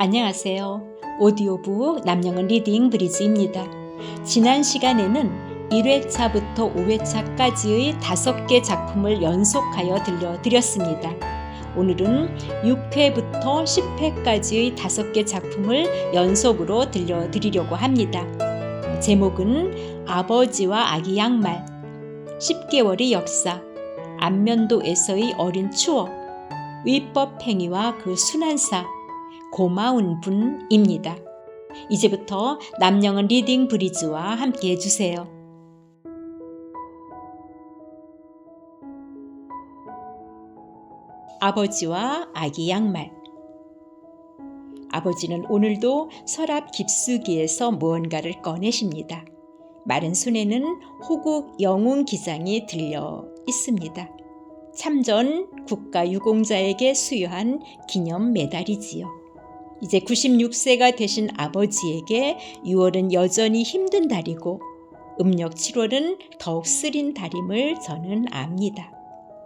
안녕하세요. 오디오북 남영은 리딩 브리지입니다. 지난 시간에는 1회차부터 5회차까지의 5개 작품을 연속하여 들려드렸습니다. 오늘은 6회부터 10회까지의 5개 작품을 연속으로 들려드리려고 합니다. 제목은 아버지와 아기 양말, 10개월의 역사, 안면도에서의 어린 추억, 위법 행위와 그 순환사, 고마운 분입니다. 이제부터 남영은 리딩 브리지와 함께 해주세요. 아버지와 아기 양말. 아버지는 오늘도 서랍 깊숙이에서 무언가를 꺼내십니다. 마른 손에는 호국 영웅 기장이 들려 있습니다. 참전 국가유공자에게 수여한 기념 메달이지요. 이제 96세가 되신 아버지에게 6월은 여전히 힘든 달이고 음력 7월은 더욱 쓰린 달임을 저는 압니다.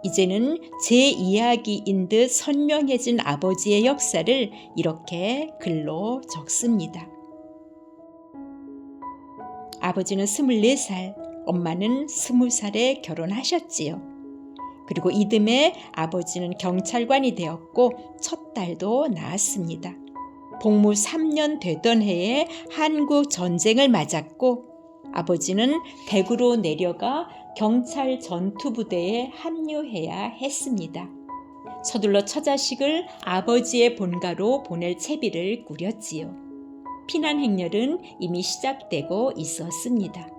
이제는 제 이야기인 듯 선명해진 아버지의 역사를 이렇게 글로 적습니다. 아버지는 24살, 엄마는 20살에 결혼하셨지요. 그리고 이듬해 아버지는 경찰관이 되었고 첫 딸도 낳았습니다. 복무 3년 되던 해에 한국 전쟁을 맞았고 아버지는 대구로 내려가 경찰 전투부대에 합류해야 했습니다. 서둘러 처자식을 아버지의 본가로 보낼 채비를 꾸렸지요. 피난 행렬은 이미 시작되고 있었습니다.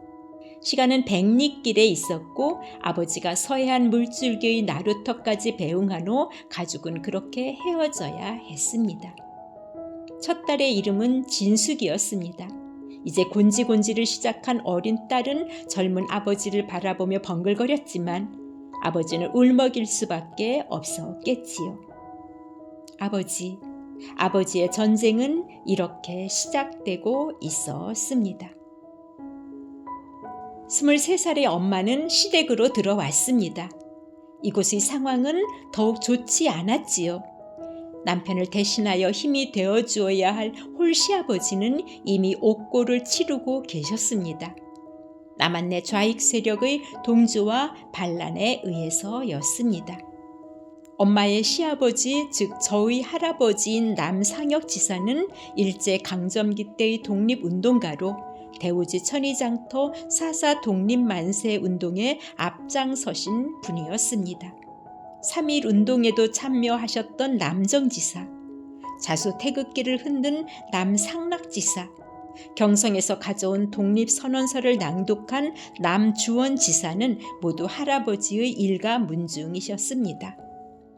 시간은 백리길에 있었고 아버지가 서해안 물줄기의 나루터까지 배웅한 후 가족은 그렇게 헤어져야 했습니다. 첫 딸의 이름은 진숙이었습니다. 이제 곤지곤지를 시작한 어린 딸은 젊은 아버지를 바라보며 번글거렸지만 아버지는 울먹일 수밖에 없었겠지요. 아버지의 전쟁은 이렇게 시작되고 있었습니다. 23살의 엄마는 시댁으로 들어왔습니다. 이곳의 상황은 더욱 좋지 않았지요. 남편을 대신하여 힘이 되어주어야 할 홀시아버지는 이미 옥고를 치르고 계셨습니다. 남한내 좌익 세력의 동조와 반란에 의해서였습니다. 엄마의 시아버지, 즉 저의 할아버지인 남상혁 지사는 일제강점기 때의 독립운동가로 대우지 천의장터 4.4 독립만세 운동에 앞장서신 분이었습니다. 3.1 운동에도 참여하셨던 남정지사, 자수 태극기를 흔든 남상락지사, 경성에서 가져온 독립선언서를 낭독한 남주원지사는 모두 할아버지의 일가 문중이셨습니다.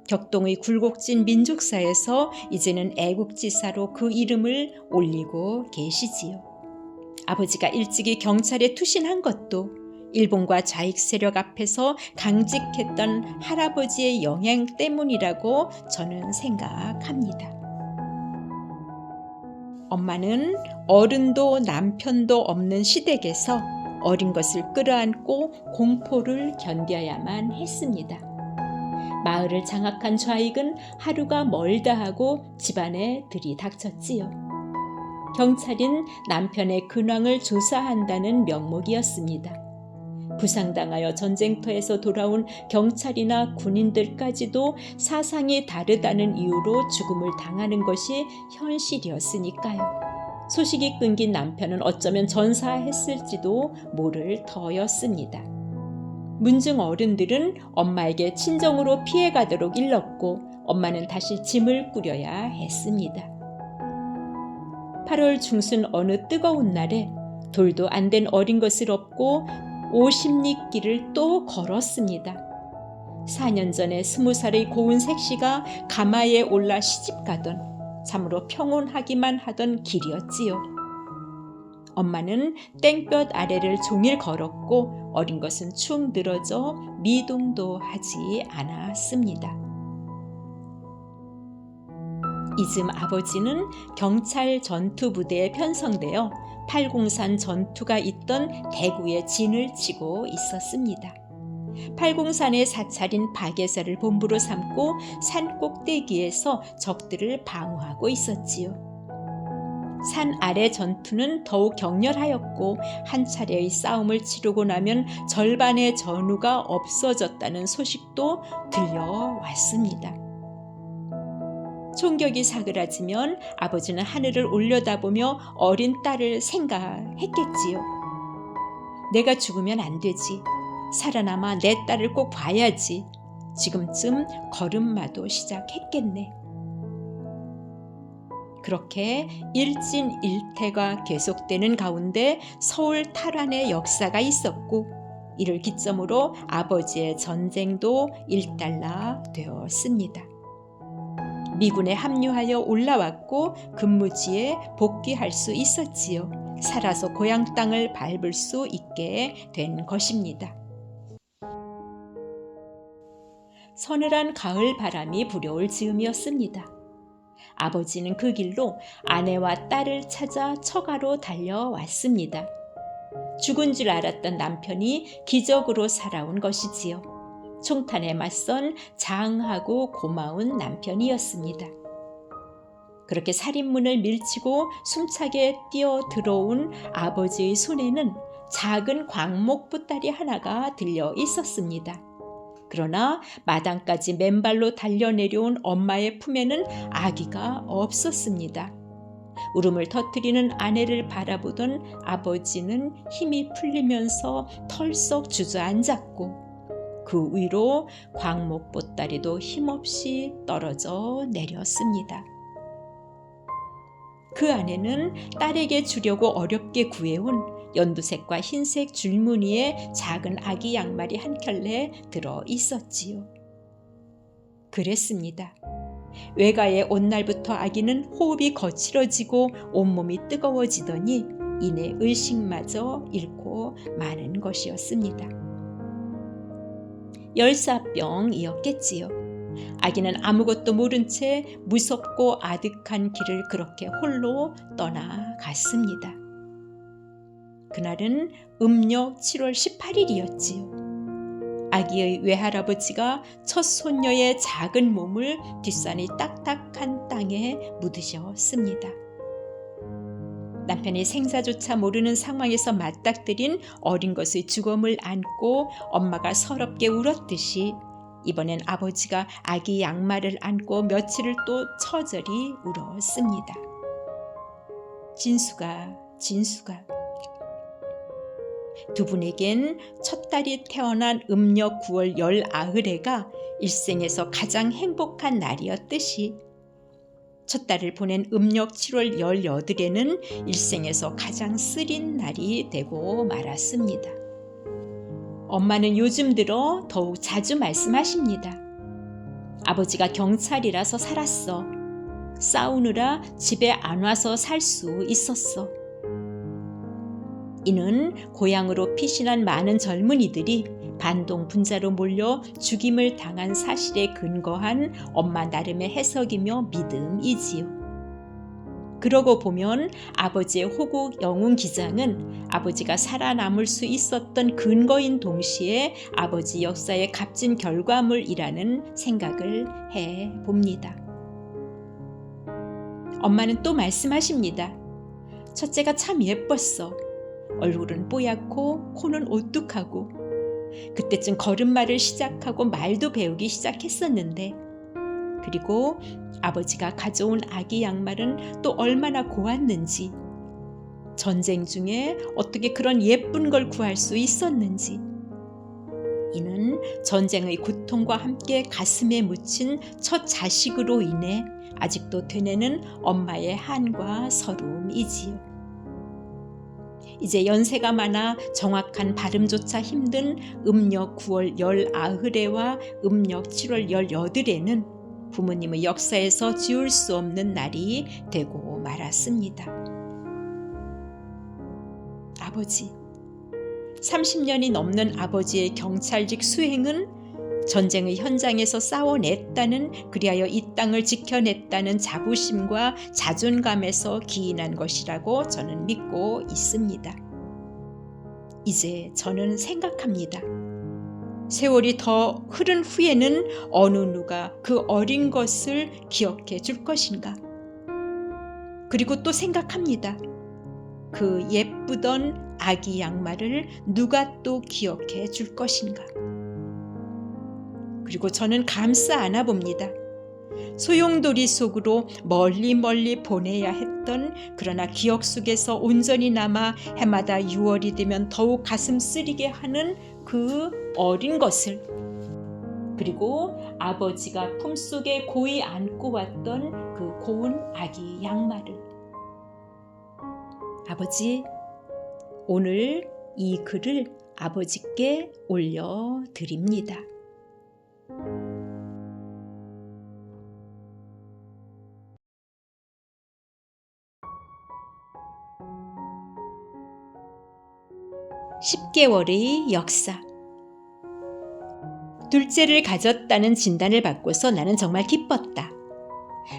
격동의 굴곡진 민족사에서 이제는 애국지사로 그 이름을 올리고 계시지요. 아버지가 일찍이 경찰에 투신한 것도 일본과 좌익 세력 앞에서 강직했던 할아버지의 영향 때문이라고 저는 생각합니다. 엄마는 어른도 남편도 없는 시댁에서 어린 것을 끌어안고 공포를 견뎌야만 했습니다. 마을을 장악한 좌익은 하루가 멀다 하고 집안에 들이닥쳤지요. 경찰인 남편의 근황을 조사한다는 명목이었습니다. 부상당하여 전쟁터에서 돌아온 경찰이나 군인들까지도 사상이 다르다는 이유로 죽음을 당하는 것이 현실이었으니까요. 소식이 끊긴 남편은 어쩌면 전사했을지도 모를 터였습니다. 문중 어른들은 엄마에게 친정으로 피해가도록 일렀고 엄마는 다시 짐을 꾸려야 했습니다. 8월 중순 어느 뜨거운 날에 돌도 안 된 어린 것을 업고 50리 길을 또 걸었습니다. 4년 전에 20살의 고운 색시가 가마에 올라 시집가던 참으로 평온하기만 하던 길이었지요. 엄마는 땡볕 아래를 종일 걸었고 어린 것은 축 늘어져 미동도 하지 않았습니다. 이즘 아버지는 경찰 전투부대에 편성되어 팔공산 전투가 있던 대구에 진을 치고 있었습니다. 팔공산의 사찰인 박예사를 본부로 삼고 산 꼭대기에서 적들을 방어하고 있었지요. 산 아래 전투는 더욱 격렬하였고 한 차례의 싸움을 치르고 나면 절반의 전우가 없어졌다는 소식도 들려왔습니다. 총격이 사그라지면 아버지는 하늘을 올려다보며 어린 딸을 생각했겠지요. 내가 죽으면 안 되지. 살아남아 내 딸을 꼭 봐야지. 지금쯤 걸음마도 시작했겠네. 그렇게 일진일퇴가 계속되는 가운데 서울 탈환의 역사가 있었고, 이를 기점으로 아버지의 전쟁도 일단락되었습니다. 미군에 합류하여 올라왔고 근무지에 복귀할 수 있었지요. 살아서 고향 땅을 밟을 수 있게 된 것입니다. 서늘한 가을 바람이 불어올 즈음이었습니다. 아버지는 그 길로 아내와 딸을 찾아 처가로 달려왔습니다. 죽은 줄 알았던 남편이 기적으로 살아온 것이지요. 총탄에 맞선 장하고 고마운 남편이었습니다. 그렇게 살인문을 밀치고 숨차게 뛰어 들어온 아버지의 손에는 작은 광목 보따리 하나가 들려 있었습니다. 그러나 마당까지 맨발로 달려내려온 엄마의 품에는 아기가 없었습니다. 울음을 터뜨리는 아내를 바라보던 아버지는 힘이 풀리면서 털썩 주저앉았고, 그 위로 광목 보따리도 힘없이 떨어져 내렸습니다. 그 안에는 딸에게 주려고 어렵게 구해온 연두색과 흰색 줄무늬의 작은 아기 양말이 한 켤레 들어 있었지요. 그랬습니다. 외가에 온 날부터 아기는 호흡이 거칠어지고 온몸이 뜨거워지더니 이내 의식마저 잃고 마는 것이었습니다. 열사병이었겠지요. 아기는 아무것도 모른 채 무섭고 아득한 길을 그렇게 홀로 떠나갔습니다. 그날은 음력 7월 18일이었지요. 아기의 외할아버지가 첫 손녀의 작은 몸을 뒷산이 딱딱한 땅에 묻으셨습니다. 남편이 생사조차 모르는 상황에서 맞닥뜨린 어린 것의 죽음을 안고 엄마가 서럽게 울었듯이 이번엔 아버지가 아기 양말을 안고 며칠을 또 처절히 울었습니다. 진수가 두 분에겐 첫 딸이 태어난 음력 9월 19일에가 일생에서 가장 행복한 날이었듯이 첫 딸을 보낸 음력 7월 18일에는 일생에서 가장 쓰린 날이 되고 말았습니다. 엄마는 요즘 들어 더욱 자주 말씀하십니다. 아버지가 경찰이라서 살았어. 싸우느라 집에 안 와서 살 수 있었어. 이는 고향으로 피신한 많은 젊은이들이 반동 분자로 몰려 죽임을 당한 사실에 근거한 엄마 나름의 해석이며 믿음이지요. 그러고 보면 아버지의 호국 영웅 기장은 아버지가 살아남을 수 있었던 근거인 동시에 아버지 역사의 값진 결과물이라는 생각을 해봅니다. 엄마는 또 말씀하십니다. 첫째가 참 예뻤어. 얼굴은 뽀얗고 코는 오뚝하고 그때쯤 걸음마를 시작하고 말도 배우기 시작했었는데, 그리고 아버지가 가져온 아기 양말은 또 얼마나 고왔는지, 전쟁 중에 어떻게 그런 예쁜 걸 구할 수 있었는지, 이는 전쟁의 고통과 함께 가슴에 묻힌 첫 자식으로 인해 아직도 되뇌는 엄마의 한과 서름이지요. 이제 연세가 많아 정확한 발음조차 힘든 음력 9월 19일에와 음력 7월 18일에는 부모님의 역사에서 지울 수 없는 날이 되고 말았습니다. 아버지, 30년이 넘는 아버지의 경찰직 수행은 전쟁의 현장에서 싸워냈다는, 그리하여 이 땅을 지켜냈다는 자부심과 자존감에서 기인한 것이라고 저는 믿고 있습니다. 이제 저는 생각합니다. 세월이 더 흐른 후에는 어느 누가 그 어린 것을 기억해 줄 것인가? 그리고 또 생각합니다. 그 예쁘던 아기 양말을 누가 또 기억해 줄 것인가. 그리고 저는 감싸 안아 봅니다. 소용돌이 속으로 멀리 보내야 했던, 그러나 기억 속에서 온전히 남아 해마다 6월이 되면 더욱 가슴 쓰리게 하는 그 어린 것을, 그리고 아버지가 품속에 고이 안고 왔던 그 고운 아기 양말을. 아버지, 오늘 이 글을 아버지께 올려드립니다. (10개월의) 역사. 둘째를 가졌다는 진단을 받고서 나는 정말 기뻤다.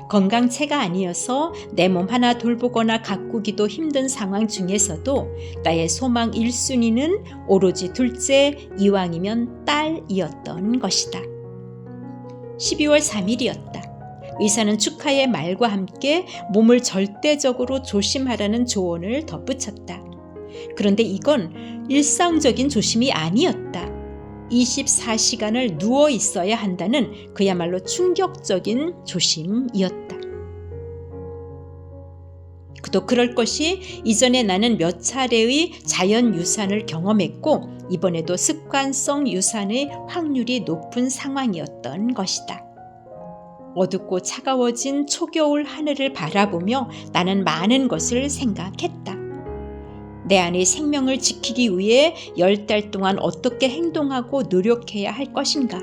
건강체가 아니어서 내 몸 하나 돌보거나 가꾸기도 힘든 상황 중에서도 나의 소망 1순위는 오로지 둘째, 이왕이면 딸이었던 것이다. 12월 3일이었다. 의사는 축하의 말과 함께 몸을 절대적으로 조심하라는 조언을 덧붙였다. 그런데 이건 일상적인 조심이 아니었다. 24시간을 누워 있어야 한다는 그야말로 충격적인 조심이었다. 또 그럴 것이 이전에 나는 몇 차례의 자연유산을 경험했고 이번에도 습관성 유산의 확률이 높은 상황이었던 것이다. 어둡고 차가워진 초겨울 하늘을 바라보며 나는 많은 것을 생각했다. 내 안의 생명을 지키기 위해 10달 동안 어떻게 행동하고 노력해야 할 것인가.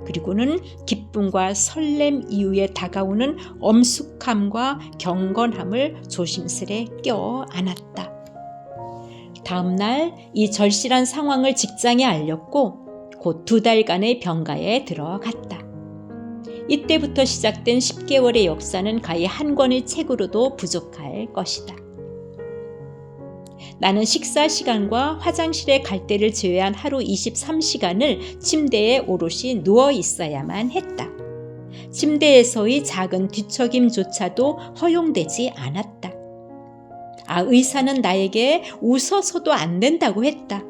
그리고는 기쁨과 설렘 이후에 다가오는 엄숙함과 경건함을 조심스레 껴안았다. 다음 날 이 절실한 상황을 직장에 알렸고 곧 2달간의 병가에 들어갔다. 이때부터 시작된 10개월의 역사는 가히 한 권의 책으로도 부족할 것이다. 나는 식사 시간과 화장실에 갈 때를 제외한 하루 23시간을 침대에 오롯이 누워 있어야만 했다. 침대에서의 작은 뒤척임조차도 허용되지 않았다. 의사는 나에게 웃어서도 안 된다고 했다.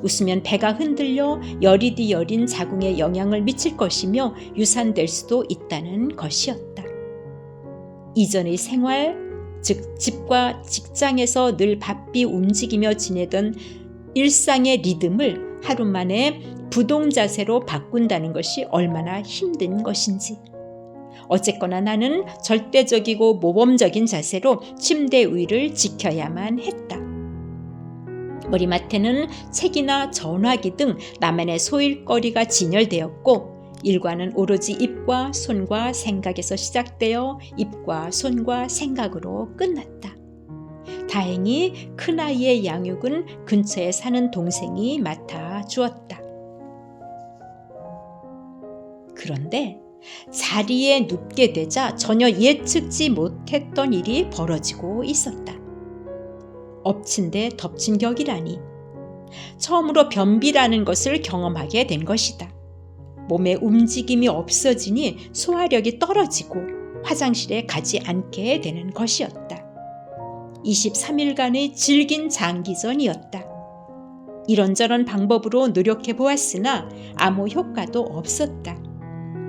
웃으면 배가 흔들려 여리디 여린 자궁에 영향을 미칠 것이며 유산될 수도 있다는 것이었다. 이전의 생활, 즉 집과 직장에서 늘 바삐 움직이며 지내던 일상의 리듬을 하루 만에 부동자세로 바꾼다는 것이 얼마나 힘든 것인지. 어쨌거나 나는 절대적이고 모범적인 자세로 침대 위를 지켜야만 했다. 머리맡에는 책이나 전화기 등 나만의 소일거리가 진열되었고 일과는 오로지 입과 손과 생각에서 시작되어 입과 손과 생각으로 끝났다. 다행히 큰아이의 양육은 근처에 사는 동생이 맡아주었다. 그런데 자리에 눕게 되자 전혀 예측지 못했던 일이 벌어지고 있었다. 엎친 데 덮친 격이라니. 처음으로 변비라는 것을 경험하게 된 것이다. 몸에 움직임이 없어지니 소화력이 떨어지고 화장실에 가지 않게 되는 것이었다. 23일간의 질긴 장기전이었다. 이런저런 방법으로 노력해 보았으나 아무 효과도 없었다.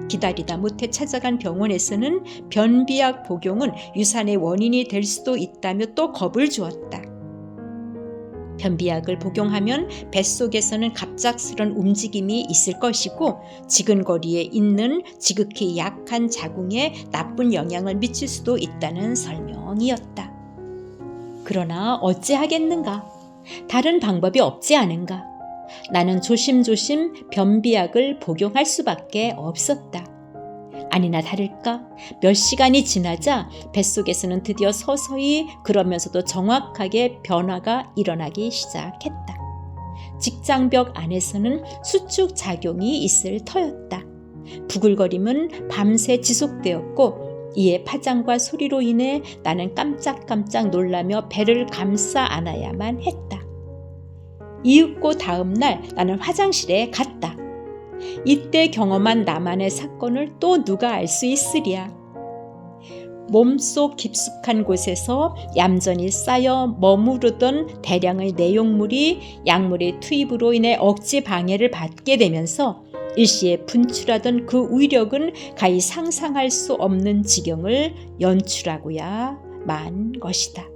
기다리다 못해 찾아간 병원에서는 변비약 복용은 유산의 원인이 될 수도 있다며 또 겁을 주었다. 변비약을 복용하면 뱃속에서는 갑작스런 움직임이 있을 것이고 지근거리에 있는 지극히 약한 자궁에 나쁜 영향을 미칠 수도 있다는 설명이었다. 그러나 어찌하겠는가? 다른 방법이 없지 않은가? 나는 조심조심 변비약을 복용할 수밖에 없었다. 아니나 다를까 몇 시간이 지나자 뱃속에서는 드디어 서서히 그러면서도 정확하게 변화가 일어나기 시작했다. 직장벽 안에서는 수축 작용이 있을 터였다. 부글거림은 밤새 지속되었고 이에 파장과 소리로 인해 나는 깜짝깜짝 놀라며 배를 감싸 안아야만 했다. 이윽고 다음 날 나는 화장실에 갔다. 이때 경험한 나만의 사건을 또 누가 알 수 있으랴. 몸속 깊숙한 곳에서 얌전히 쌓여 머무르던 대량의 내용물이 약물의 투입으로 인해 억제 방해를 받게 되면서 일시에 분출하던 그 위력은 가히 상상할 수 없는 지경을 연출하고야 만 것이다.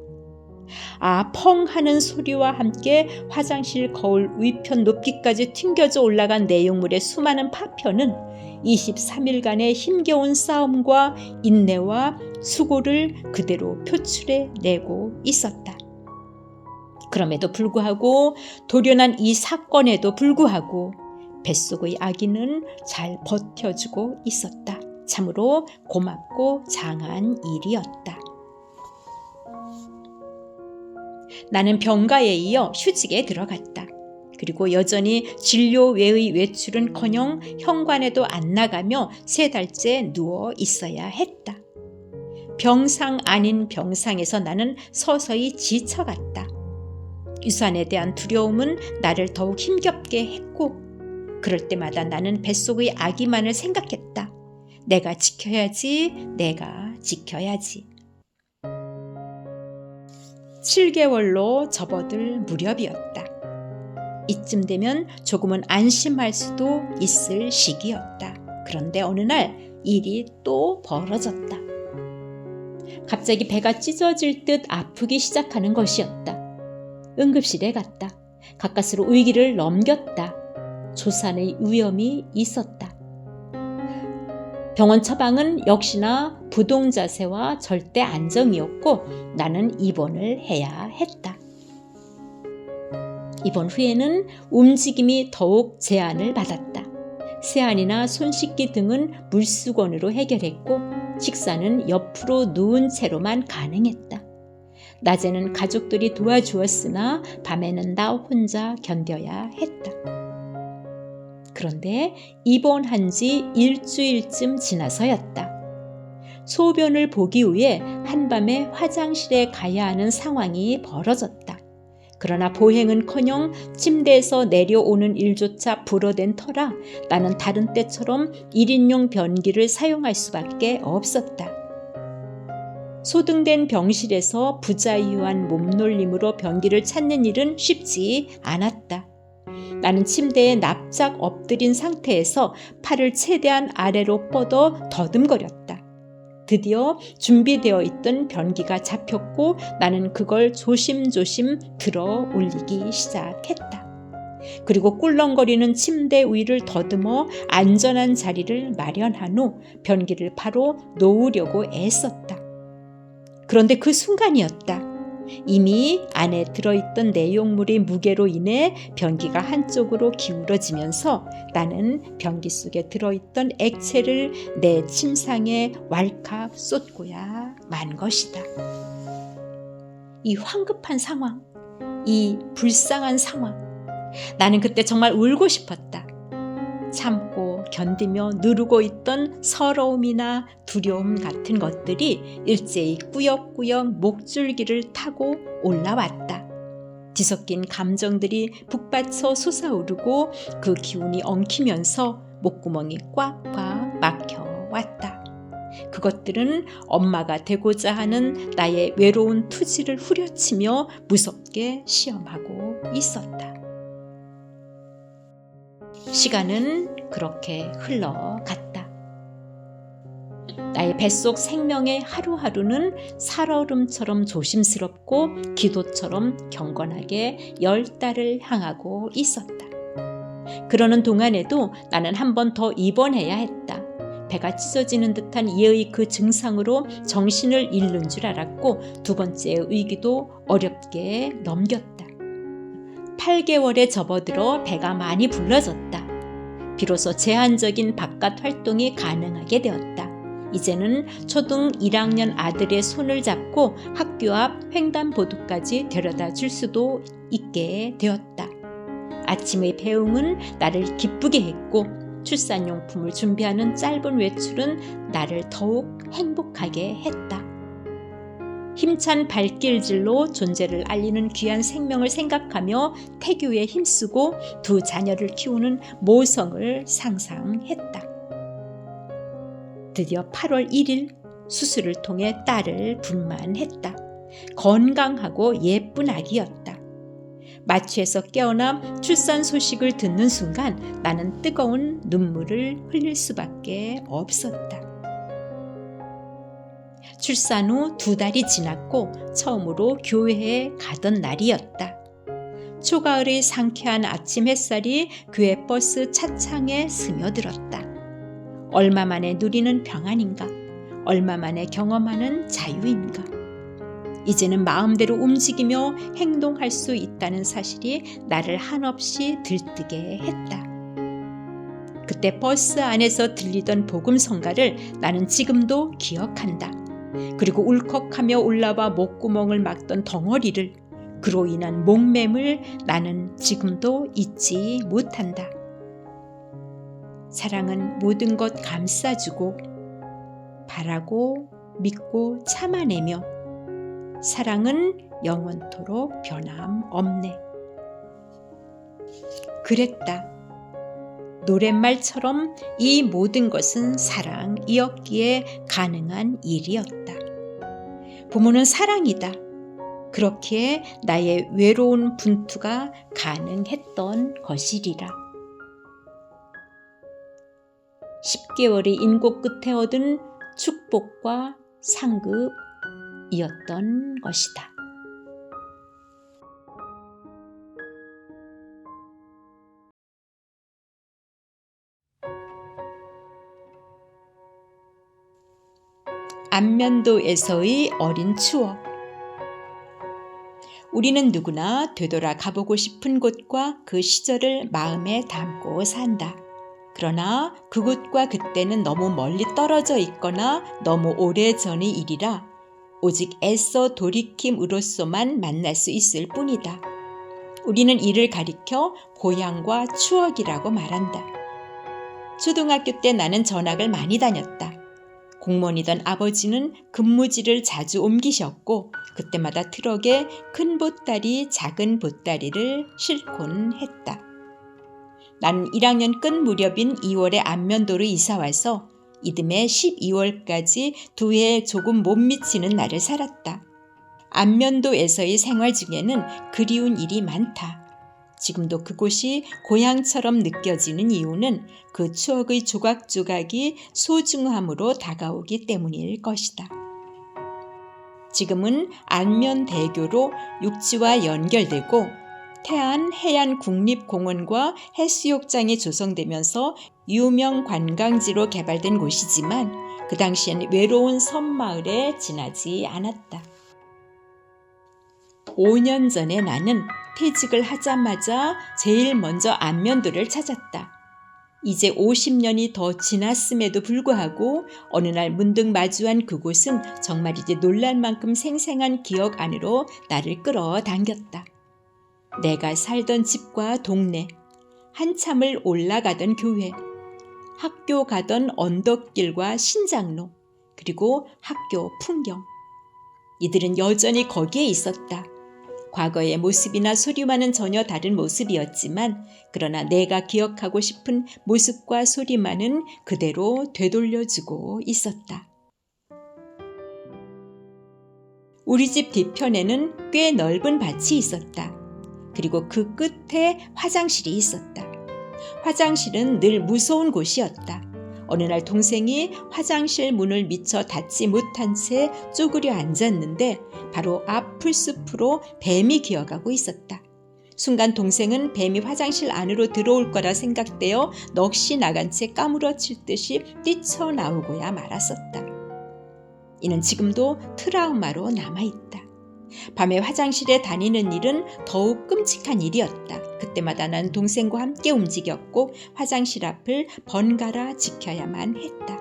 펑 하는 소리와 함께 화장실 거울 위편 높이까지 튕겨져 올라간 내용물의 수많은 파편은 23일간의 힘겨운 싸움과 인내와 수고를 그대로 표출해 내고 있었다. 그럼에도 불구하고 도련한 이 사건에도 불구하고 뱃속의 아기는 잘 버텨주고 있었다. 참으로 고맙고 장한 일이었다. 나는 병가에 이어 휴직에 들어갔다. 그리고 여전히 진료 외의 외출은커녕 현관에도 안 나가며 3달째 누워 있어야 했다. 병상 아닌 병상에서 나는 서서히 지쳐갔다. 유산에 대한 두려움은 나를 더욱 힘겹게 했고 그럴 때마다 나는 뱃속의 아기만을 생각했다. 내가 지켜야지, 내가 지켜야지. 7개월로 접어들 무렵이었다. 이쯤 되면 조금은 안심할 수도 있을 시기였다. 그런데 어느 날 일이 또 벌어졌다. 갑자기 배가 찢어질 듯 아프기 시작하는 것이었다. 응급실에 갔다. 가까스로 의기를 넘겼다. 조산의 위험이 있었다. 병원 처방은 역시나 부동자세와 절대 안정이었고 나는 입원을 해야 했다. 입원 후에는 움직임이 더욱 제한을 받았다. 세안이나 손 씻기 등은 물수건으로 해결했고 식사는 옆으로 누운 채로만 가능했다. 낮에는 가족들이 도와주었으나 밤에는 나 혼자 견뎌야 했다. 그런데 입원한 지 일주일쯤 지나서였다. 소변을 보기 위해 한밤에 화장실에 가야 하는 상황이 벌어졌다. 그러나 보행은커녕 침대에서 내려오는 일조차 불어댄 터라 나는 다른 때처럼 1인용 변기를 사용할 수밖에 없었다. 소등된 병실에서 부자유한 몸놀림으로 변기를 찾는 일은 쉽지 않았다. 나는 침대에 납작 엎드린 상태에서 팔을 최대한 아래로 뻗어 더듬거렸다. 드디어 준비되어 있던 변기가 잡혔고 나는 그걸 조심조심 들어 올리기 시작했다. 그리고 꿀렁거리는 침대 위를 더듬어 안전한 자리를 마련한 후 변기를 바로 놓으려고 애썼다. 그런데 그 순간이었다. 이미 안에 들어있던 내용물의 무게로 인해 변기가 한쪽으로 기울어지면서 나는 변기 속에 들어있던 액체를 내 침상에 왈칵 쏟고야 만 것이다. 이 황급한 상황, 이 불쌍한 상황, 나는 그때 정말 울고 싶었다. 참고 견디며 누르고 있던 서러움이나 두려움 같은 것들이 일제히 꾸역꾸역 목줄기를 타고 올라왔다. 뒤섞인 감정들이 북받쳐 솟아오르고 그 기운이 엉키면서 목구멍이 꽉꽉 막혀왔다. 그것들은 엄마가 되고자 하는 나의 외로운 투지를 후려치며 무섭게 시험하고 있었다. 시간은 그렇게 흘러갔다. 나의 뱃속 생명의 하루하루는 살얼음처럼 조심스럽고 기도처럼 경건하게 10달을 향하고 있었다. 그러는 동안에도 나는 한 번 더 입원해야 했다. 배가 찢어지는 듯한 이의 그 증상으로 정신을 잃는 줄 알았고 2번째의 위기도 어렵게 넘겼다. 8개월에 접어들어 배가 많이 불러졌다. 비로소 제한적인 바깥 활동이 가능하게 되었다. 이제는 초등 1학년 아들의 손을 잡고 학교 앞 횡단보도까지 데려다 줄 수도 있게 되었다. 아침의 배웅은 나를 기쁘게 했고 출산용품을 준비하는 짧은 외출은 나를 더욱 행복하게 했다. 힘찬 발길질로 존재를 알리는 귀한 생명을 생각하며 태교에 힘쓰고 2 자녀를 키우는 모성을 상상했다. 드디어 8월 1일 수술을 통해 딸을 분만했다. 건강하고 예쁜 아기였다. 마취에서 깨어나 출산 소식을 듣는 순간 나는 뜨거운 눈물을 흘릴 수밖에 없었다. 출산 후 2달이 지났고 처음으로 교회에 가던 날이었다. 초가을의 상쾌한 아침 햇살이 교회 버스 차창에 스며들었다. 얼마 만에 누리는 평안인가? 얼마 만에 경험하는 자유인가? 이제는 마음대로 움직이며 행동할 수 있다는 사실이 나를 한없이 들뜨게 했다. 그때 버스 안에서 들리던 복음 성가를 나는 지금도 기억한다. 그리고 울컥하며 올라와 목구멍을 막던 덩어리를, 그로 인한 목맴을 나는 지금도 잊지 못한다. 사랑은 모든 것 감싸주고 바라고 믿고 참아내며 사랑은 영원토록 변함없네. 그랬다. 노랫말처럼 이 모든 것은 사랑이었기에 가능한 일이었다. 부모는 사랑이다. 그렇기에 나의 외로운 분투가 가능했던 것이리라. 10개월의 인고 끝에 얻은 축복과 상급이었던 것이다. 안면도에서의 어린 추억. 우리는 누구나 되돌아 가보고 싶은 곳과 그 시절을 마음에 담고 산다. 그러나 그곳과 그때는 너무 멀리 떨어져 있거나 너무 오래전의 일이라 오직 애써 돌이킴으로써만 만날 수 있을 뿐이다. 우리는 이를 가리켜 고향과 추억이라고 말한다. 초등학교 때 나는 전학을 많이 다녔다. 공무원이던 아버지는 근무지를 자주 옮기셨고 그때마다 트럭에 큰 보따리, 작은 보따리를 싣곤 했다. 난 1학년 끝 무렵인 2월에 안면도로 이사와서 이듬해 12월까지 2해 조금 못 미치는 날을 살았다. 안면도에서의 생활 중에는 그리운 일이 많다. 지금도 그곳이 고향처럼 느껴지는 이유는 그 추억의 조각조각이 소중함으로 다가오기 때문일 것이다. 지금은 안면대교로 육지와 연결되고 태안해안국립공원과 해수욕장이 조성되면서 유명 관광지로 개발된 곳이지만 그 당시엔 외로운 섬마을에 지나지 않았다. 5년 전에 나는 퇴직을 하자마자 제일 먼저 안면도를 찾았다. 이제 50년이 더 지났음에도 불구하고 어느 날 문득 마주한 그곳은 정말 이제 놀랄 만큼 생생한 기억 안으로 나를 끌어당겼다. 내가 살던 집과 동네, 한참을 올라가던 교회, 학교 가던 언덕길과 신장로, 그리고 학교 풍경. 이들은 여전히 거기에 있었다. 과거의 모습이나 소리와는 전혀 다른 모습이었지만 그러나 내가 기억하고 싶은 모습과 소리만은 그대로 되돌려주고 있었다. 우리 집 뒤편에는 꽤 넓은 밭이 있었다. 그리고 그 끝에 화장실이 있었다. 화장실은 늘 무서운 곳이었다. 어느 날 동생이 화장실 문을 미처 닫지 못한 채 쪼그려 앉았는데 바로 앞 풀숲으로 뱀이 기어가고 있었다. 순간 동생은 뱀이 화장실 안으로 들어올 거라 생각되어 넋이 나간 채 까무러칠 듯이 뛰쳐나오고야 말았었다. 이는 지금도 트라우마로 남아있다. 밤에 화장실에 다니는 일은 더욱 끔찍한 일이었다. 그때마다 난 동생과 함께 움직였고 화장실 앞을 번갈아 지켜야만 했다.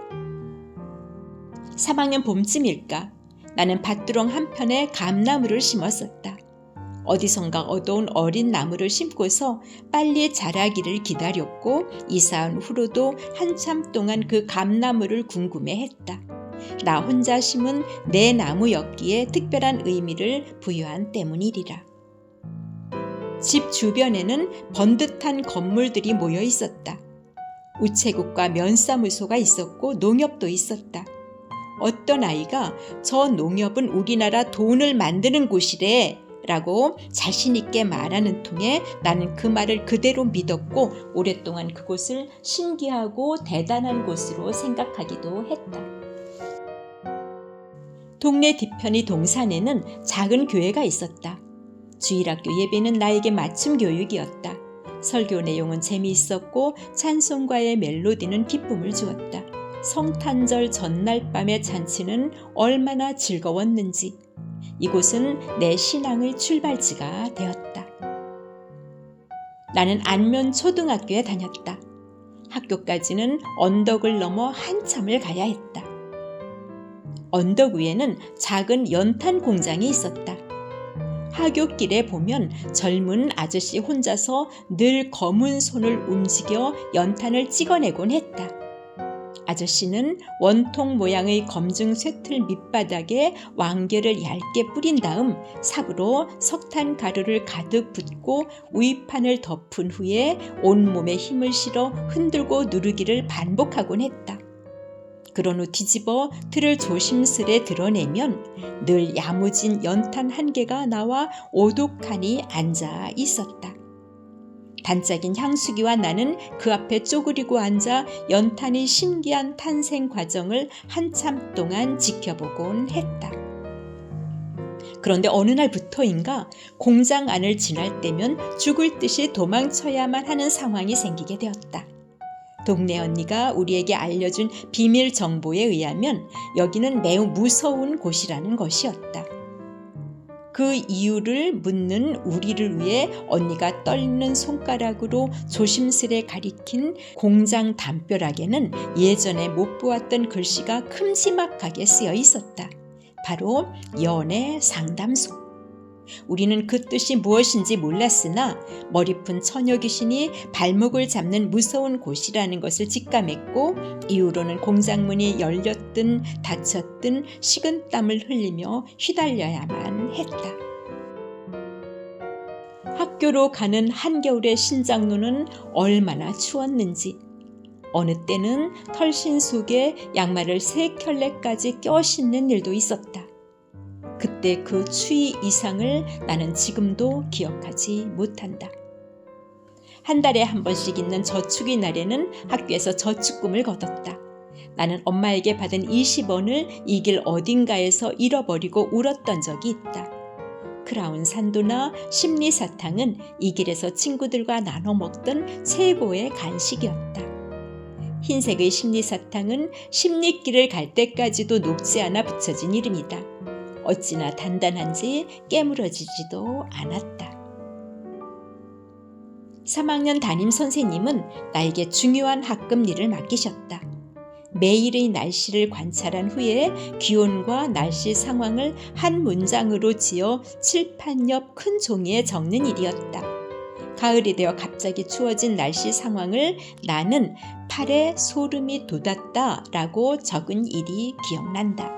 3학년 봄쯤일까? 나는 밭두렁 한편에 감나무를 심었었다. 어디선가 얻어온 어린 나무를 심고서 빨리 자라기를 기다렸고 이사한 후로도 한참 동안 그 감나무를 궁금해했다. 나 혼자 심은 내 나무였기에 특별한 의미를 부여한 때문이리라. 집 주변에는 번듯한 건물들이 모여 있었다. 우체국과 면사무소가 있었고 농협도 있었다. 어떤 아이가 저 농협은 우리나라 돈을 만드는 곳이래 라고 자신있게 말하는 통에 나는 그 말을 그대로 믿었고 오랫동안 그곳을 신기하고 대단한 곳으로 생각하기도 했다. 동네 뒤편의 동산에는 작은 교회가 있었다. 주일학교 예배는 나에게 맞춤 교육이었다. 설교 내용은 재미있었고 찬송가의 멜로디는 기쁨을 주었다. 성탄절 전날 밤의 잔치는 얼마나 즐거웠는지 이곳은 내 신앙의 출발지가 되었다. 나는 안면 초등학교에 다녔다. 학교까지는 언덕을 넘어 한참을 가야 했다. 언덕 위에는 작은 연탄 공장이 있었다. 하굣길에 보면 젊은 아저씨 혼자서 늘 검은 손을 움직여 연탄을 찍어내곤 했다. 아저씨는 원통 모양의 검증 쇠틀 밑바닥에 왕겨를 얇게 뿌린 다음 삽으로 석탄 가루를 가득 붓고 우이판을 덮은 후에 온몸에 힘을 실어 흔들고 누르기를 반복하곤 했다. 그런 후 뒤집어 틀을 조심스레 드러내면 늘 야무진 연탄 한 개가 나와 오독하니 앉아 있었다. 단짝인 향수기와 나는 그 앞에 쪼그리고 앉아 연탄의 신기한 탄생 과정을 한참 동안 지켜보곤 했다. 그런데 어느 날부터인가 공장 안을 지날 때면 죽을 듯이 도망쳐야만 하는 상황이 생기게 되었다. 동네 언니가 우리에게 알려준 비밀 정보에 의하면 여기는 매우 무서운 곳이라는 것이었다. 그 이유를 묻는 우리를 위해 언니가 떨리는 손가락으로 조심스레 가리킨 공장 담벼락에는 예전에 못 보았던 글씨가 큼지막하게 쓰여 있었다. 바로 연애 상담소. 우리는 그 뜻이 무엇인지 몰랐으나 머리푼 처녀 귀신이 발목을 잡는 무서운 곳이라는 것을 직감했고 이후로는 공장문이 열렸든 닫혔든 식은땀을 흘리며 휘달려야만 했다. 학교로 가는 한겨울의 신장로는 얼마나 추웠는지 어느 때는 털신 속에 양말을 3켤레까지 껴 신는 일도 있었다. 그때 그 추위 이상을 나는 지금도 기억하지 못한다. 한 달에 한 번씩 있는 저축의 날에는 학교에서 저축금을 걷었다. 나는 엄마에게 받은 20원을 이 길 어딘가에서 잃어버리고 울었던 적이 있다. 크라운 산도나 심리사탕은 이 길에서 친구들과 나눠 먹던 최고의 간식이었다. 흰색의 심리사탕은 심리길을 갈 때까지도 녹지 않아 붙여진 이름이다. 어찌나 단단한지 깨물어지지도 않았다. 3학년 담임 선생님은 나에게 중요한 학급 일을 맡기셨다. 매일의 날씨를 관찰한 후에 기온과 날씨 상황을 한 문장으로 지어 칠판 옆 큰 종이에 적는 일이었다. 가을이 되어 갑자기 추워진 날씨 상황을 나는 팔에 소름이 돋았다라고 적은 일이 기억난다.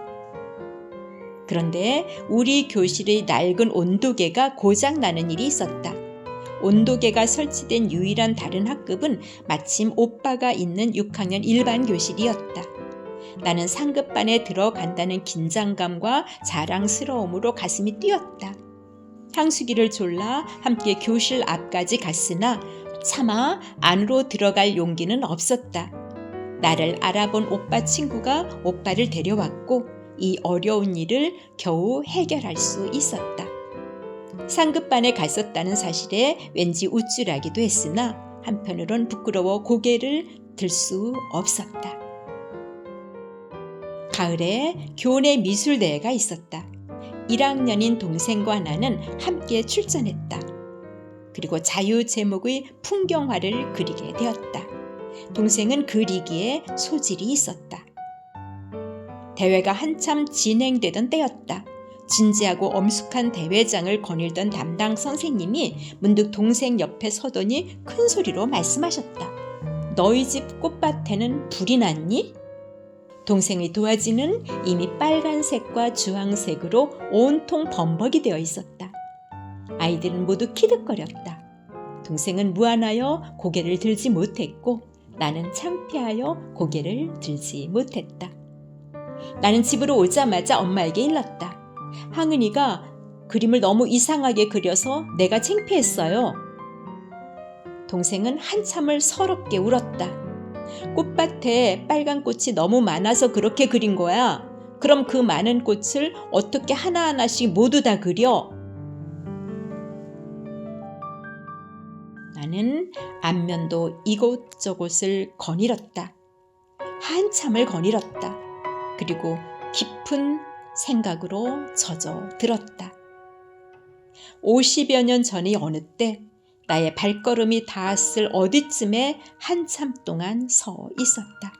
그런데 우리 교실의 낡은 온도계가 고장 나는 일이 있었다. 온도계가 설치된 유일한 다른 학급은 마침 오빠가 있는 6학년 일반 교실이었다. 나는 상급반에 들어간다는 긴장감과 자랑스러움으로 가슴이 뛰었다. 향수기를 졸라 함께 교실 앞까지 갔으나 차마 안으로 들어갈 용기는 없었다. 나를 알아본 오빠 친구가 오빠를 데려왔고 이 어려운 일을 겨우 해결할 수 있었다. 상급반에 갔었다는 사실에 왠지 우쭐하기도 했으나 한편으론 부끄러워 고개를 들 수 없었다. 가을에 교내 미술대회가 있었다. 1학년인 동생과 나는 함께 출전했다. 그리고 자유 제목의 풍경화를 그리게 되었다. 동생은 그리기에 소질이 있었다. 대회가 한참 진행되던 때였다. 진지하고 엄숙한 대회장을 거닐던 담당 선생님이 문득 동생 옆에 서더니 큰 소리로 말씀하셨다. 너희 집 꽃밭에는 불이 났니? 동생의 도화지는 이미 빨간색과 주황색으로 온통 범벅이 되어 있었다. 아이들은 모두 키득거렸다. 동생은 무안하여 고개를 들지 못했고 나는 창피하여 고개를 들지 못했다. 나는 집으로 오자마자 엄마에게 일렀다. 항은이가 그림을 너무 이상하게 그려서 내가 창피했어요. 동생은 한참을 서럽게 울었다. 꽃밭에 빨간 꽃이 너무 많아서 그렇게 그린 거야. 그럼 그 많은 꽃을 어떻게 하나하나씩 모두 다 그려? 나는 안면도 이곳저곳을 거닐었다. 한참을 거닐었다. 그리고 깊은 생각으로 젖어들었다. 50여 년 전의 어느 때 나의 발걸음이 닿았을 어디쯤에 한참 동안 서 있었다.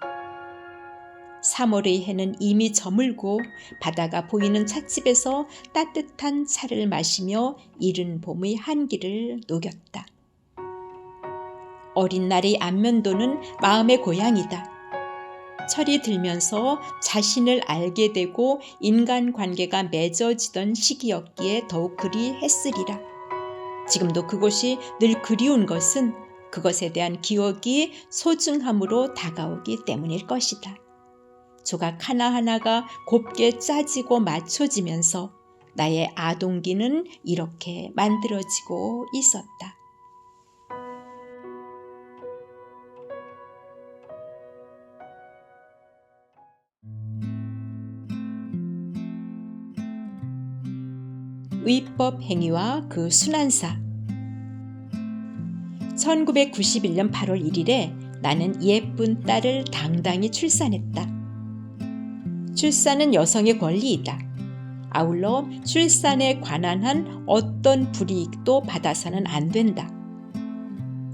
3월의 해는 이미 저물고 바다가 보이는 찻집에서 따뜻한 차를 마시며 이른 봄의 한기를 녹였다. 어린 날의 안면도는 마음의 고향이다. 철이 들면서 자신을 알게 되고 인간관계가 맺어지던 시기였기에 더욱 그리 했으리라. 지금도 그곳이 늘 그리운 것은 그것에 대한 기억이 소중함으로 다가오기 때문일 것이다. 조각 하나하나가 곱게 짜지고 맞춰지면서 나의 아동기는 이렇게 만들어지고 있었다. 위법 행위와 그 순환사. 1991년 8월 1일에 나는 예쁜 딸을 당당히 출산했다. 출산은 여성의 권리이다. 아울러 출산에 관한 한 어떤 불이익도 받아서는 안 된다.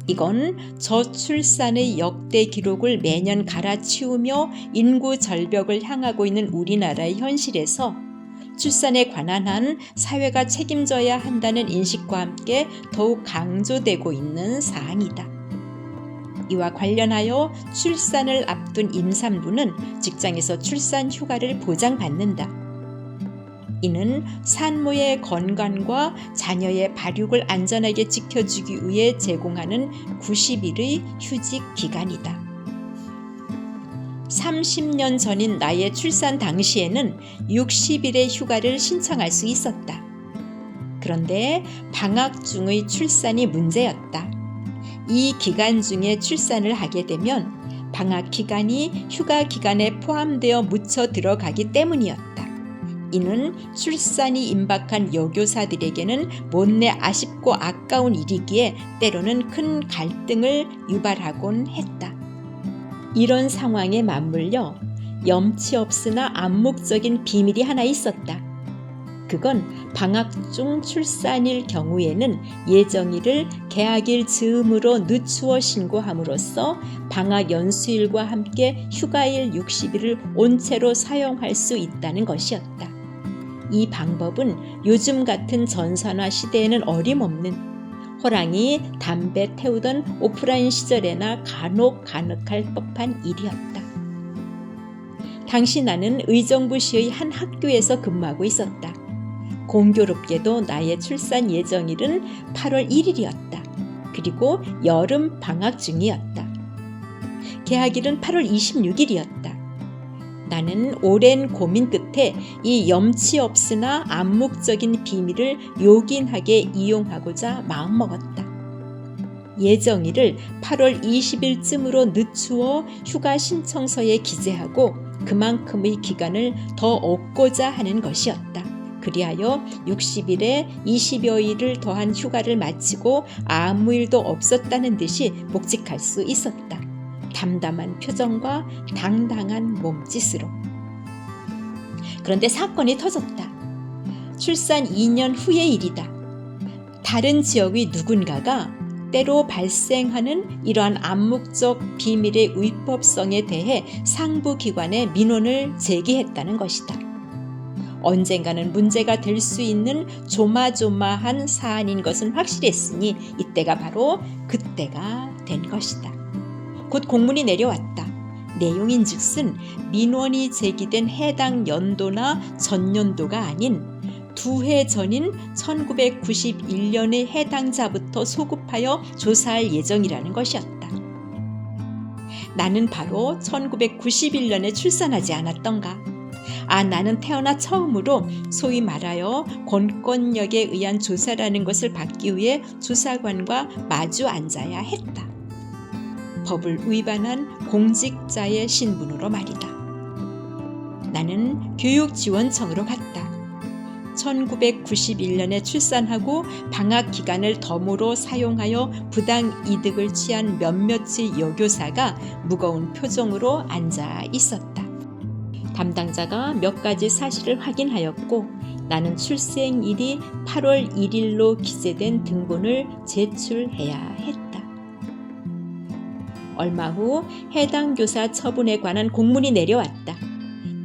이건 저출산의 역대 기록을 매년 갈아치우며 인구 절벽을 향하고 있는 우리나라의 현실에서 출산에 관한 한 사회가 책임져야 한다는 인식과 함께 더욱 강조되고 있는 사항이다. 이와 관련하여 출산을 앞둔 임산부는 직장에서 출산 휴가를 보장받는다. 이는 산모의 건강과 자녀의 발육을 안전하게 지켜주기 위해 제공하는 90일의 휴직 기간이다. 30년 전인 나의 출산 당시에는 60일의 휴가를 신청할 수 있었다. 그런데 방학 중의 출산이 문제였다. 이 기간 중에 출산을 하게 되면 방학 기간이 휴가 기간에 포함되어 묻혀 들어가기 때문이었다. 이는 출산이 임박한 여교사들에게는 못내 아쉽고 아까운 일이기에 때로는 큰 갈등을 유발하곤 했다. 이런 상황에 맞물려 염치 없으나 암묵적인 비밀이 하나 있었다. 그건 방학 중 출산일 경우에는 예정일을 개학일 즈음으로 늦추어 신고함으로써 방학 연수일과 함께 휴가일 60일을 온채로 사용할 수 있다는 것이었다. 이 방법은 요즘 같은 전산화 시대에는 어림없는 호랑이 담배 태우던 오프라인 시절에나 간혹 가능할 법한 일이었다. 당시 나는 의정부시의 한 학교에서 근무하고 있었다. 공교롭게도 나의 출산 예정일은 8월 1일이었다. 그리고 여름 방학 중이었다. 개학일은 8월 26일이었다. 나는 오랜 고민 끝에 이 염치 없으나 암묵적인 비밀을 요긴하게 이용하고자 마음먹었다. 예정일을 8월 20일쯤으로 늦추어 휴가 신청서에 기재하고 그만큼의 기간을 더 얻고자 하는 것이었다. 그리하여 60일에 20여일을 더한 휴가를 마치고 아무 일도 없었다는 듯이 복직할 수 있었다. 담담한 표정과 당당한 몸짓으로. 그런데 사건이 터졌다. 출산 2년 후의 일이다. 다른 지역의 누군가가 때로 발생하는 이러한 암묵적 비밀의 위법성에 대해 상부기관에 민원을 제기했다는 것이다. 언젠가는 문제가 될 수 있는 조마조마한 사안인 것은 확실했으니 이때가 바로 그때가 된 것이다. 곧 공문이 내려왔다. 내용인즉슨 민원이 제기된 해당 연도나 전년도가 아닌 2해 전인 1991년의 해당자부터 소급하여 조사할 예정이라는 것이었다. 나는 바로 1991년에 출산하지 않았던가? 나는 태어나 처음으로 소위 말하여 권권력에 의한 조사라는 것을 받기 위해 조사관과 마주 앉아야 했다. 법을 위반한 공직자의 신분으로 말이다. 나는 교육지원청으로 갔다. 1991년에 출산하고 방학 기간을 덤으로 사용하여 부당 이득을 취한 몇몇의 여교사가 무거운 표정으로 앉아 있었다. 담당자가 몇 가지 사실을 확인하였고 나는 출생일이 8월 1일로 기재된 등본을 제출해야 했다. 얼마 후 해당 교사 처분에 관한 공문이 내려왔다.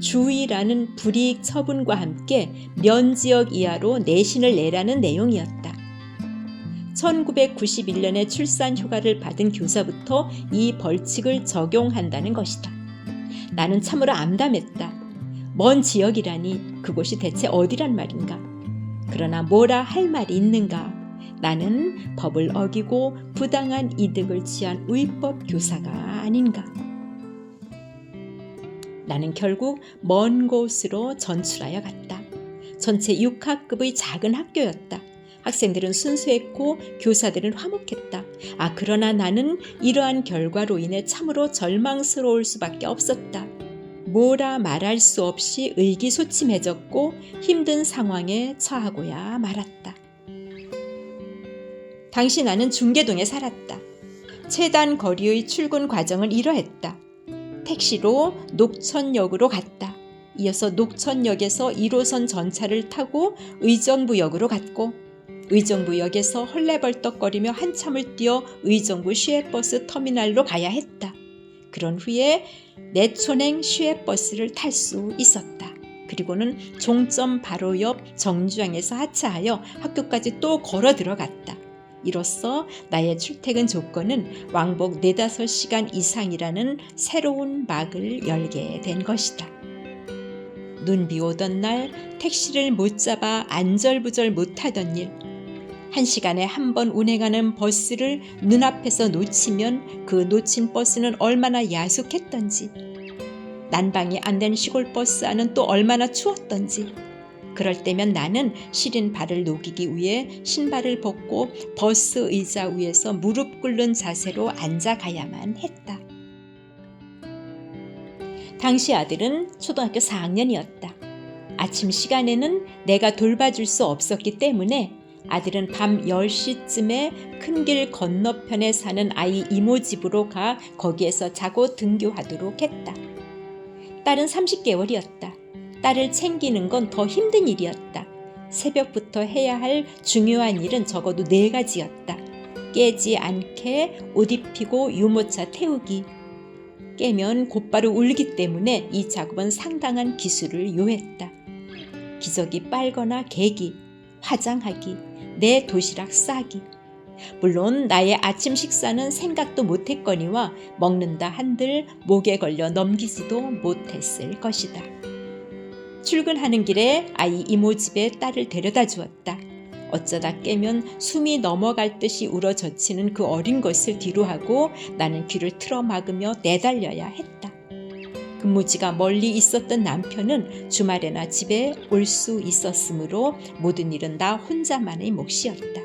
주의라는 불이익 처분과 함께 면지역 이하로 내신을 내라는 내용이었다. 1991년에 출산 휴가를 받은 교사부터 이 벌칙을 적용한다는 것이다. 나는 참으로 암담했다. 먼 지역이라니 그곳이 대체 어디란 말인가? 그러나 뭐라 할 말이 있는가? 나는 법을 어기고 부당한 이득을 취한 위법 교사가 아닌가? 나는 결국 먼 곳으로 전출하여 갔다. 전체 6학급의 작은 학교였다. 학생들은 순수했고 교사들은 화목했다. 그러나 나는 이러한 결과로 인해 참으로 절망스러울 수밖에 없었다. 뭐라 말할 수 없이 의기소침해졌고 힘든 상황에 처하고야 말았다. 당시 나는 중계동에 살았다. 최단 거리의 출근 과정은 이러했다. 택시로 녹천역으로 갔다. 이어서 녹천역에서 1호선 전차를 타고 의정부역으로 갔고 의정부역에서 헐레벌떡거리며 한참을 뛰어 의정부 시외버스 터미널로 가야 했다. 그런 후에 내촌행 시외버스를 탈 수 있었다. 그리고는 종점 바로 옆 정류장에서 하차하여 학교까지 또 걸어 들어갔다. 이로써 나의 출퇴근 조건은 왕복 4-5시간 이상이라는 새로운 막을 열게 된 것이다. 눈비 오던 날 택시를 못 잡아 안절부절 못하던 일, 1시간에 한 번 운행하는 버스를 눈앞에서 놓치면 그 놓친 버스는 얼마나 야속했던지, 난방이 안 된 시골 버스 안은 또 얼마나 추웠던지, 그럴 때면 나는 시린 발을 녹이기 위해 신발을 벗고 버스 의자 위에서 무릎 꿇는 자세로 앉아 가야만 했다. 당시 아들은 초등학교 4학년이었다. 아침 시간에는 내가 돌봐줄 수 없었기 때문에 아들은 밤 10시쯤에 큰 길 건너편에 사는 아이 이모 집으로 가 거기에서 자고 등교하도록 했다. 딸은 30개월이었다. 딸을 챙기는 건 더 힘든 일이었다. 새벽부터 해야 할 중요한 일은 적어도 4가지였다. 깨지 않게 옷 입히고 유모차 태우기. 깨면 곧바로 울기 때문에 이 작업은 상당한 기술을 요했다. 기저귀 빨거나 개기, 화장하기, 내 도시락 싸기. 물론 나의 아침 식사는 생각도 못했거니와 먹는다 한들 목에 걸려 넘기지도 못했을 것이다. 출근하는 길에 아이 이모 집에 딸을 데려다 주었다. 어쩌다 깨면 숨이 넘어갈 듯이 울어젖히는 그 어린 것을 뒤로하고 나는 귀를 틀어 막으며 내달려야 했다. 근무지가 멀리 있었던 남편은 주말에나 집에 올 수 있었으므로 모든 일은 나 혼자만의 몫이었다.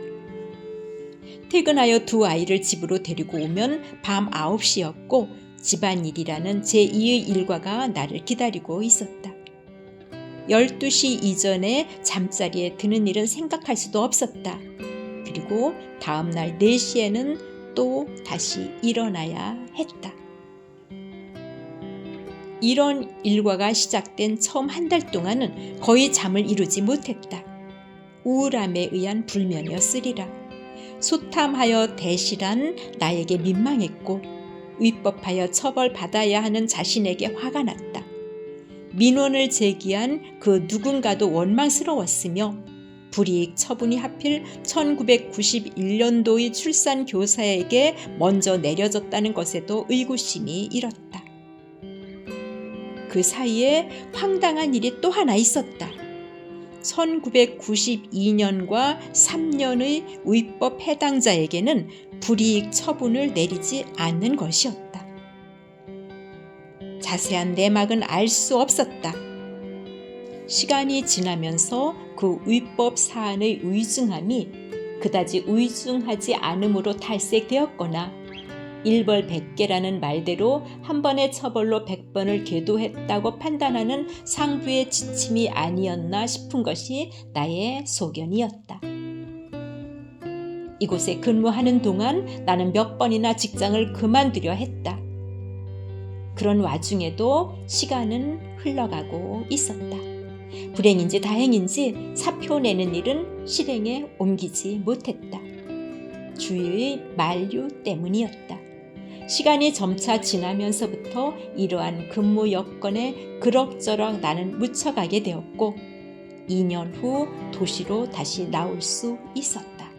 퇴근하여 2 아이를 집으로 데리고 오면 밤 9시였고 집안일이라는 제2의 일과가 나를 기다리고 있었다. 12시 이전에 잠자리에 드는 일은 생각할 수도 없었다. 그리고 다음날 4시에는 또 다시 일어나야 했다. 이런 일과가 시작된 처음 1달 동안은 거의 잠을 이루지 못했다. 우울함에 의한 불면이었으리라. 소탐하여 대실한 나에게 민망했고 위법하여 처벌받아야 하는 자신에게 화가 났다. 민원을 제기한 그 누군가도 원망스러웠으며 불이익 처분이 하필 1991년도의 출산 교사에게 먼저 내려졌다는 것에도 의구심이 일었다. 그 사이에 황당한 일이 또 하나 있었다. 1992년과 3년의 위법 해당자에게는 불이익 처분을 내리지 않는 것이었다. 자세한 내막은 알 수 없었다. 시간이 지나면서 그 위법 사안의 위중함이 그다지 위중하지 않음으로 탈색되었거나 일벌백계라는 말대로 한 번의 처벌로 100번을 계도했다고 판단하는 상부의 지침이 아니었나 싶은 것이 나의 소견이었다. 이곳에 근무하는 동안 나는 몇 번이나 직장을 그만두려 했다. 그런 와중에도 시간은 흘러가고 있었다. 불행인지 다행인지 사표 내는 일은 실행에 옮기지 못했다. 주위의 만류 때문이었다. 시간이 점차 지나면서부터 이러한 근무 여건에 그럭저럭 나는 묻혀가게 되었고 2년 후 도시로 다시 나올 수 있었다.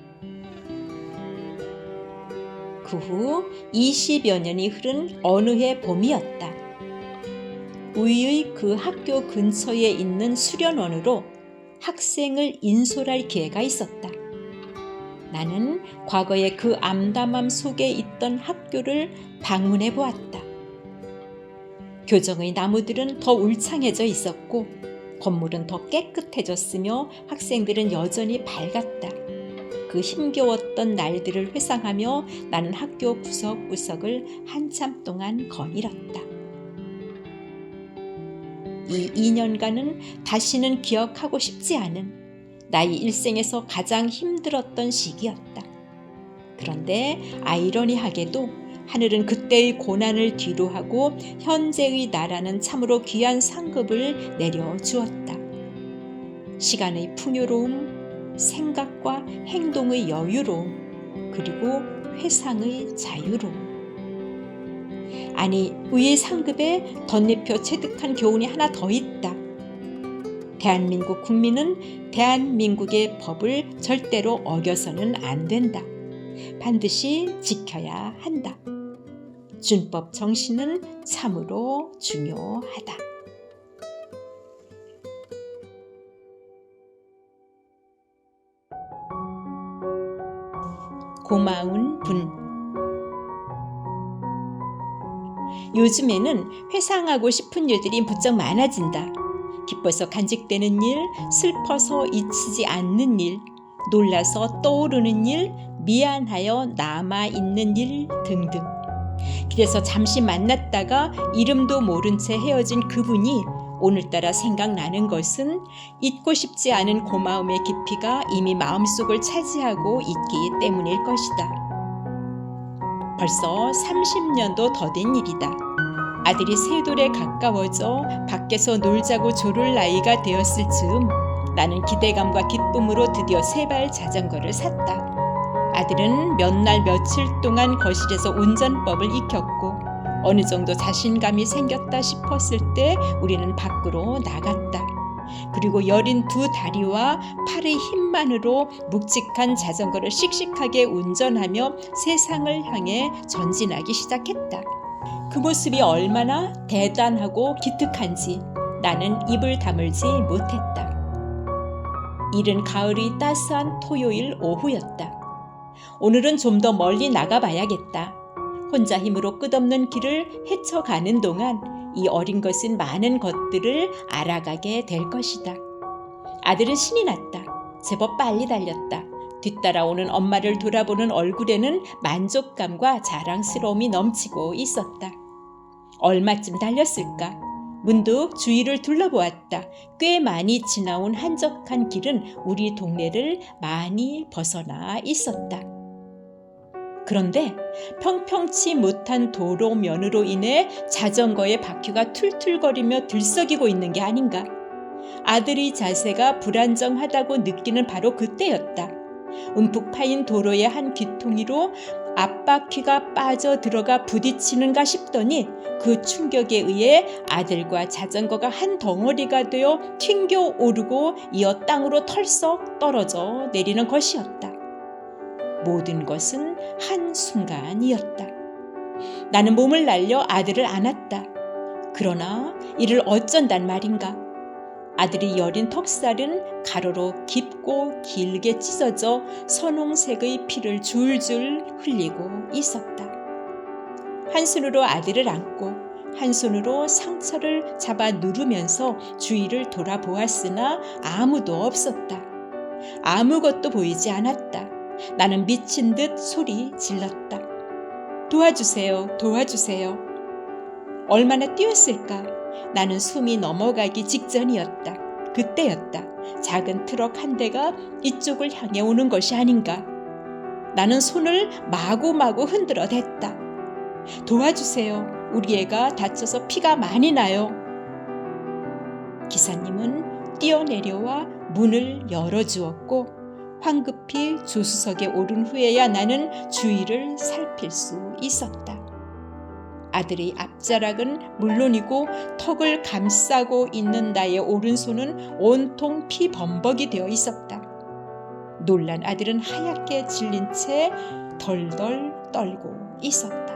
그 후 20여 년이 흐른 어느 해 봄이었다. 우리의 그 학교 근처에 있는 수련원으로 학생을 인솔할 기회가 있었다. 나는 과거에 그 암담함 속에 있던 학교를 방문해 보았다. 교정의 나무들은 더 울창해져 있었고 건물은 더 깨끗해졌으며 학생들은 여전히 밝았다. 그 힘겨웠던 날들을 회상하며 나는 학교 구석구석을 한참 동안 거닐었다. 이 2년간은 다시는 기억하고 싶지 않은 나의 일생에서 가장 힘들었던 시기였다. 그런데 아이러니하게도 하늘은 그때의 고난을 뒤로하고 현재의 나라는 참으로 귀한 상급을 내려주었다. 시간의 풍요로움, 생각과 행동의 여유로움, 그리고 회상의 자유로움. 아니, 위의 상급에 덧입혀 체득한 교훈이 하나 더 있다. 대한민국 국민은 대한민국의 법을 절대로 어겨서는 안 된다. 반드시 지켜야 한다. 준법 정신은 참으로 중요하다. 고마운 분. 요즘에는 회상하고 싶은 일들이 무척 많아진다. 기뻐서 간직되는 일, 슬퍼서 잊히지 않는 일, 놀라서 떠오르는 일, 미안하여 남아있는 일 등등. 그래서 잠시 만났다가 이름도 모른 채 헤어진 그분이 오늘따라 생각나는 것은 잊고 싶지 않은 고마움의 깊이가 이미 마음속을 차지하고 있기 때문일 것이다. 벌써 30년도 더 된 일이다. 아들이 세돌에 가까워져 밖에서 놀자고 조를 나이가 되었을 즈음 나는 기대감과 기쁨으로 드디어 세발 자전거를 샀다. 아들은 몇 날 며칠 동안 거실에서 운전법을 익혔고 어느 정도 자신감이 생겼다 싶었을 때 우리는 밖으로 나갔다. 그리고 여린 두 다리와 팔의 힘만으로 묵직한 자전거를 씩씩하게 운전하며 세상을 향해 전진하기 시작했다. 그 모습이 얼마나 대단하고 기특한지 나는 입을 다물지 못했다. 이른 가을의 따스한 토요일 오후였다. 오늘은 좀 더 멀리 나가봐야겠다. 혼자 힘으로 끝없는 길을 헤쳐가는 동안 이 어린 것은 많은 것들을 알아가게 될 것이다. 아들은 신이 났다. 제법 빨리 달렸다. 뒤따라오는 엄마를 돌아보는 얼굴에는 만족감과 자랑스러움이 넘치고 있었다. 얼마쯤 달렸을까? 문득 주위를 둘러보았다. 꽤 많이 지나온 한적한 길은 우리 동네를 많이 벗어나 있었다. 그런데 평평치 못한 도로면으로 인해 자전거의 바퀴가 툴툴거리며 들썩이고 있는 게 아닌가. 아들의 자세가 불안정하다고 느끼는 바로 그때였다. 움푹 파인 도로의 한 귀퉁이로 앞바퀴가 빠져 들어가 부딪히는가 싶더니 그 충격에 의해 아들과 자전거가 한 덩어리가 되어 튕겨 오르고 이어 땅으로 털썩 떨어져 내리는 것이었다. 모든 것은 한순간이었다. 나는 몸을 날려 아들을 안았다. 그러나 이를 어쩐단 말인가. 아들이 여린 턱살은 가로로 깊고 길게 찢어져 선홍색의 피를 줄줄 흘리고 있었다. 한 손으로 아들을 안고 한 손으로 상처를 잡아 누르면서 주위를 돌아보았으나 아무도 없었다. 아무것도 보이지 않았다. 나는 미친 듯 소리 질렀다. 도와주세요, 도와주세요. 얼마나 뛰었을까? 나는 숨이 넘어가기 직전이었다. 그때였다. 작은 트럭 한 대가 이쪽을 향해 오는 것이 아닌가. 나는 손을 마구마구 흔들어 댔다. 도와주세요. 우리 애가 다쳐서 피가 많이 나요. 기사님은 뛰어내려와 문을 열어주었고 황급히 조수석에 오른 후에야 나는 주위를 살필 수 있었다. 아들의 앞자락은 물론이고 턱을 감싸고 있는 나의 오른손은 온통 피범벅이 되어 있었다. 놀란 아들은 하얗게 질린 채 덜덜 떨고 있었다.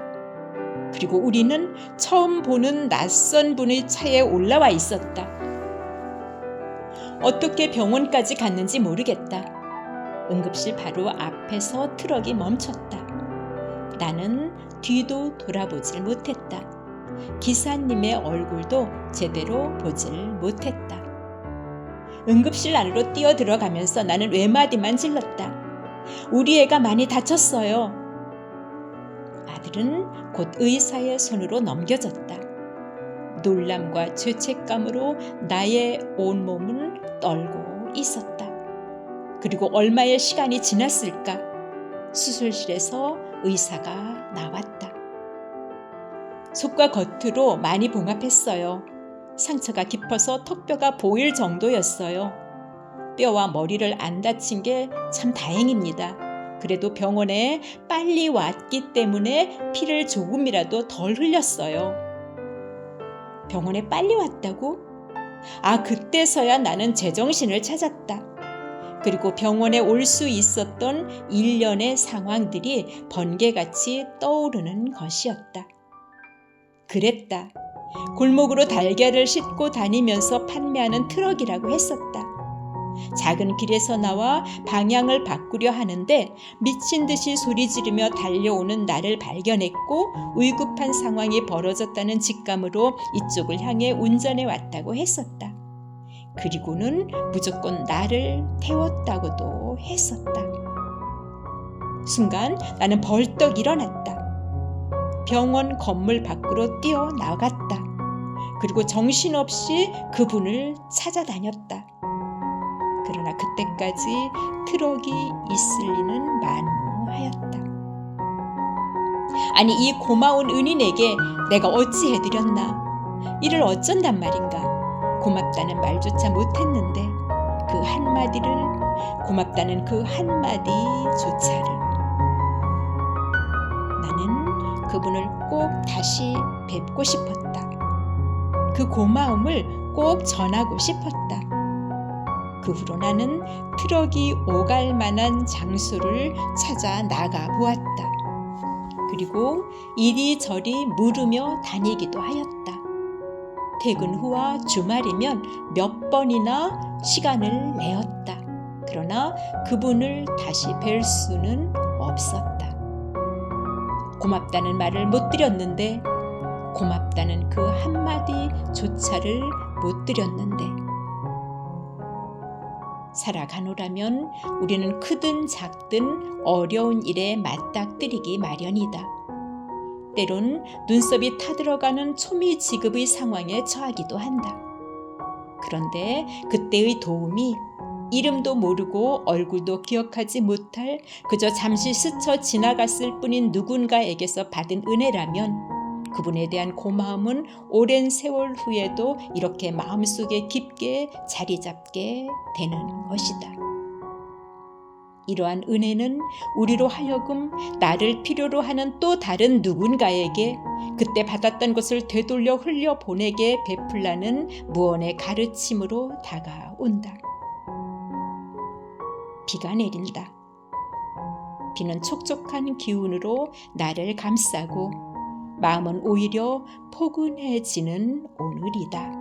그리고 우리는 처음 보는 낯선 분의 차에 올라와 있었다. 어떻게 병원까지 갔는지 모르겠다. 응급실 바로 앞에서 트럭이 멈췄다. 나는 뒤도 돌아보질 못했다. 기사님의 얼굴도 제대로 보질 못했다. 응급실 안으로 뛰어 들어가면서 나는 외마디만 질렀다. 우리 애가 많이 다쳤어요. 아들은 곧 의사의 손으로 넘겨졌다. 놀람과 죄책감으로 나의 온몸은 떨고 있었다. 그리고 얼마의 시간이 지났을까? 수술실에서 의사가 나왔다. 속과 겉으로 많이 봉합했어요. 상처가 깊어서 턱뼈가 보일 정도였어요. 뼈와 머리를 안 다친 게 참 다행입니다. 그래도 병원에 빨리 왔기 때문에 피를 조금이라도 덜 흘렸어요. 병원에 빨리 왔다고? 그때서야 나는 제정신을 찾았다. 그리고 병원에 올 수 있었던 일련의 상황들이 번개같이 떠오르는 것이었다. 그랬다. 골목으로 달걀을 싣고 다니면서 판매하는 트럭이라고 했었다. 작은 길에서 나와 방향을 바꾸려 하는데 미친 듯이 소리 지르며 달려오는 나를 발견했고 위급한 상황이 벌어졌다는 직감으로 이쪽을 향해 운전해 왔다고 했었다. 그리고는 무조건 나를 태웠다고도 했었다. 순간 나는 벌떡 일어났다. 병원 건물 밖으로 뛰어나갔다. 그리고 정신없이 그분을 찾아다녔다. 그러나 그때까지 트럭이 있을 리는 만무하였다. 아니, 이 고마운 은인에게 내가 어찌 해드렸나? 이를 어쩐단 말인가? 고맙다는 말조차 못했는데 고맙다는 그 한마디조차를. 나는 그분을 꼭 다시 뵙고 싶었다. 그 고마움을 꼭 전하고 싶었다. 그 후로 나는 트럭이 오갈 만한 장소를 찾아 나가 보았다. 그리고 이리저리 물으며 다니기도 하였다. 퇴근 후와 주말이면 몇 번이나 시간을 내었다. 그러나 그분을 다시 뵐 수는 없었다. 고맙다는 말을 못 드렸는데, 고맙다는 그 한마디조차를 못 드렸는데, 살아가노라면 우리는 크든 작든 어려운 일에 맞닥뜨리기 마련이다. 때론 눈썹이 타들어가는 초미지급의 상황에 처하기도 한다. 그런데 그때의 도움이 이름도 모르고 얼굴도 기억하지 못할 그저 잠시 스쳐 지나갔을 뿐인 누군가에게서 받은 은혜라면 그분에 대한 고마움은 오랜 세월 후에도 이렇게 마음속에 깊게 자리 잡게 되는 것이다. 이러한 은혜는 우리로 하여금 나를 필요로 하는 또 다른 누군가에게 그때 받았던 것을 되돌려 흘려보내게 베풀라는 무언의 가르침으로 다가온다. 비가 내린다. 비는 촉촉한 기운으로 나를 감싸고 마음은 오히려 포근해지는 오늘이다.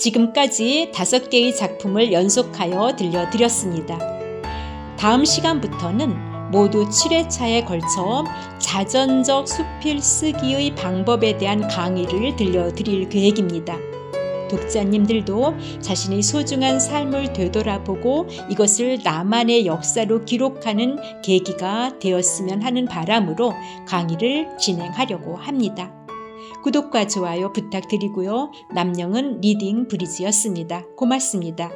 지금까지 5개의 작품을 연속하여 들려드렸습니다. 다음 시간부터는 모두 7회차에 걸쳐 자전적 수필 쓰기의 방법에 대한 강의를 들려드릴 계획입니다. 독자님들도 자신의 소중한 삶을 되돌아보고 이것을 나만의 역사로 기록하는 계기가 되었으면 하는 바람으로 강의를 진행하려고 합니다. 구독과 좋아요 부탁드리고요. 남영은 리딩 브리지였습니다. 고맙습니다.